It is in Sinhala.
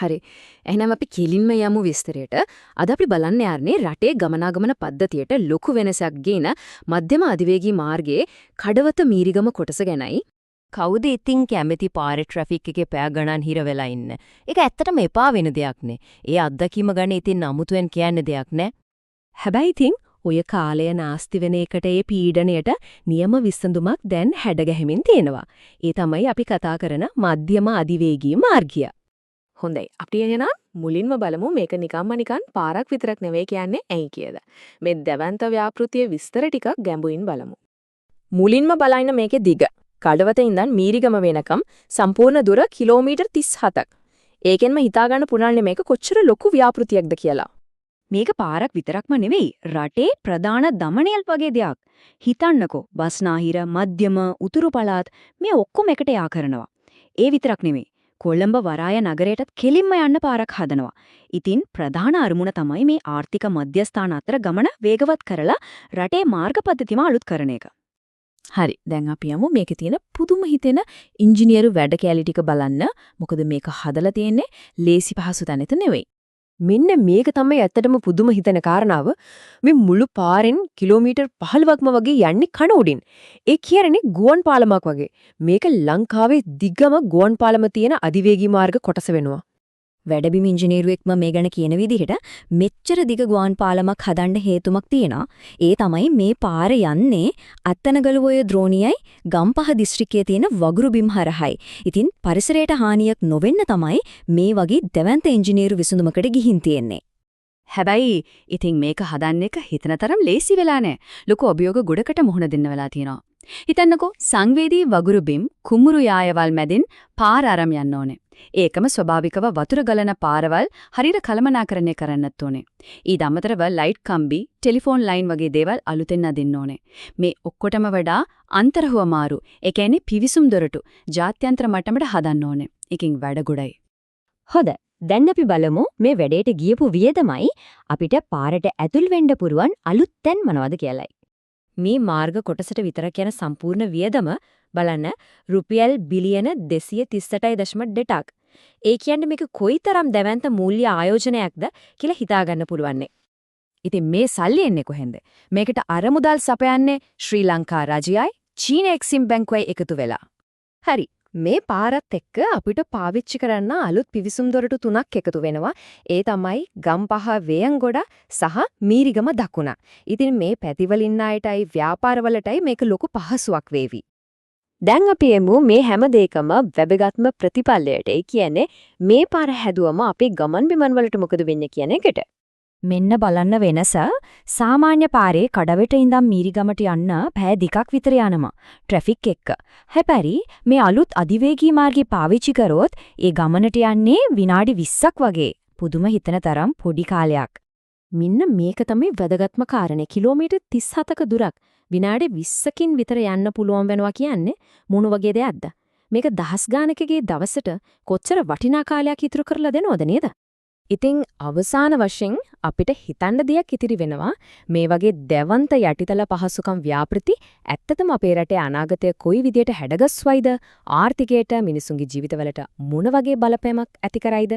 හරි. එහෙනම් අපි කෙලින්ම යමු විස්තරයට. අද අපි බලන්න යන්නේ රටේ ගමනාගමන පද්ධතියට ලොකු වෙනසක් ගෙන මධ්‍යම අධිවේගී මාර්ගයේ කඩවත මීරිගම කොටස ගැනයි. කවුද ඉතින් කැමති පාරේ ට්‍රැෆික් එකේ පැය ගණන් හිර වෙලා ඉන්න? ඒක ඇත්තටම එපා වෙන දෙයක් නේ. ඒ අත්දැකීම ගැන ඉතින් අමුතුවෙන් කියන්න දෙයක් නෑ. හැබැයි ඉතින් ඔය කාලය නාස්ති වෙන එකට ඒ පීඩණයට නියම විසඳුමක් දැන් හැඩගැහෙමින් තියෙනවා. ඒ තමයි අපි කතා කරන මධ්‍යම අධිවේගී මාර්ගය. හොඳයි. අපි එහෙනම් මුලින්ම බලමු මේක නිකන් පාරක් විතරක් නෙවෙයි කියන්නේ ඇයි කියලා. මේ දැවැන්ත ව්‍යාපෘතියේ විස්තර ටිකක් ගැඹුරින් බලමු. මුලින්ම බලන්න මේකේ දිග. කඩවත ඉඳන් මීරිගම වෙනකම් සම්පූර්ණ දුර කිලෝමීටර් 37ක්. ඒකෙන්ම හිතා ගන්න පුරන්නේ මේක කොච්චර ලොකු ව්‍යාපෘතියක්ද කියලා. මේක පාරක් විතරක්ම නෙවෙයි රටේ ප්‍රධාන දමනයල් වගේ දෙයක්. හිතන්නකෝ බස්නාහිර මධ්‍යම උතුරු පළාත් මේ ඔක්කොම එකට යා කරනවා. ඒ විතරක් නෙවෙයි කොළඹ වරාය නගරයටත් කෙලින්ම යන්න පාරක් හදනවා. ඉතින් ප්‍රධාන අරමුණ තමයි මේ ආර්ථික මධ්‍යස්ථාන අතර ගමන වේගවත් කරලා රටේ මාර්ග පද්ධතියම අලුත් කරන එක. හරි. දැන් අපි යමු මේකේ තියෙන පුදුම හිතෙන ඉංජිනේරු වැඩ කැලි ටික බලන්න. මොකද මේක හදලා තියෙන්නේ ලේසි පහසු තැනක නෙවෙයි. මෙන්න මේක තමයි ඇත්තටම පුදුම හිතෙන කාරණාව. මේ මුළු පාරෙන් කිලෝමීටර් 15ක්ම වගේ යන්නේ කන උඩින්. ඒ කියන්නේ ගුවන් පාලමක් වගේ. මේක ලංකාවේ දිගම ගුවන් පාලම තියෙන අධිවේගී මාර්ග කොටස වෙනවා. වැඩබිම් ඉංජිනේරුවෙක්ම මේ ගැන කියන විදිහට මෙච්චර දිග ගුවන් පාලමක් හදන්න හේතුමක් තියෙනවා. ඒ තමයි මේ පාර යන්නේ අත්තනගලුවොය ද්‍රෝණියයි ගම්පහ දිස්ත්‍රික්කයේ තියෙන වගුරු බිම් හරහයි. ඉතින් පරිසරයට හානියක් නොවෙන්න තමයි මේ වගේ දැවැන්ත ඉංජිනේරු විසඳුමකට ගිහින් තියෙන්නේ. හැබැයි ඉතින් මේක හදන්න එක හිතන තරම් ලේසි වෙලා නැහැ. ලොකු අභියෝග ගොඩකට මුහුණ දෙන්න වෙලා තියෙනවා. හිතන්නකෝ සංවේදී වගුරු බිම් කුඹුරු යායවල් මැදින් පාර ආරම් යන්න ඕනේ. ඒකම ස්වභාවිකව වතුර ගලන පාරවල් හරියට කළමනාකරණය කරන්නත් ඕනේ. ඊට අමතරව ලයිට් කම්බි, ටෙලිෆෝන් ලයින් වගේ දේවල් අලුතෙන් අදින්න ඕනේ. මේ ඔක්කොටම වඩා අන්තරහුව මාරු, ඒ කියන්නේ පිවිසුම් දොරටු, ජාත්‍යන්තර මට්ටමට හදන්න ඕනේ. ඒකින් වැඩ ගොඩයි. හොඳ. දැන් අපි බලමු මේ වැඩේට ගියපු වියදමයි අපිට පාරට ඇතුල් වෙන්න පුරුවන් අලුත් තැන් මොනවද කියලායි. මේ මාර්ග කොටසට විතරක් යන සම්පූර්ණ වියදම බලන්න රුපියල් බිලියන 238.2ක්. ඒ කියන්නේ මේක කොයිතරම් දැවැන්ත මූල්‍ය ආයෝජනයක්ද කියලා හිතා ගන්න පුළුවන්. ඉතින් මේ සල්ලි එන්නේ කොහෙන්ද? මේකට අරමුදල් සපයන්නේ ශ්‍රී ලංකා රජයයි චීන එක්සිම් බැංකුවයි එකතු වෙලා. හරි. මේ පාරත් එක්ක අපිට පාවිච්චි කරන්න අලුත් පිවිසුම් දොරටු 3ක් එකතු වෙනවා. ඒ තමයි ගම්පහ වේයන්ගොඩ සහ මීරිගම දකුණ. ඉතින් මේ පැතිවල ඉන්න අයටයි ව්‍යාපාරවලටයි මේක ලොකු පහසුවක් වේවි. දැන් අපි එමු මේ හැම දෙයකම වැදගත්ම ප්‍රතිපලයට. ඒ කියන්නේ මේ පාර හැදුවම අපේ ගමන් බිමන් වලට මොකද වෙන්නේ කියන එකට. මෙන්න බලන්න වෙනස. සාමාන්‍ය පාරේ කඩවෙට ඉඳන් මීරිගමට යන්න පැය 2ක් විතර යනවා ට්‍රැෆික් එක්ක. හැබැයි මේ අලුත් අධිවේගී මාර්ගය පාවිච්චි කරොත් ඒ ගමනට යන්නේ විනාඩි 20ක් වගේ. පුදුම හිතන තරම් පොඩි කාලයක්. මෙන්න මේක තමයි වැදගත්ම කාරණේ. කිලෝමීටර් 37ක දුරක් විනාඩි 20කින් විතර යන්න පුළුවන් වෙනවා කියන්නේ මොන වගේ දෙයක්ද? මේක දහස් ගානකගේ දවසට කොච්චර වටිනා කාලයක් ඉතුරු කරලා දෙනවද නේද? ඉතින් අවසාන වශයෙන් අපිට හිතන්න දෙයක් ඉතිරි වෙනවා. මේ වගේ දැවන්ත යටිතල පහසුකම් ව්‍යාපෘති ඇත්තටම අපේ රටේ අනාගතය කොයි විදියට හැඩගස්වයිද? ආර්ථිකයට මිනිසුන්ගේ ජීවිතවලට මොන වගේ බලපෑමක් ඇති කරයිද?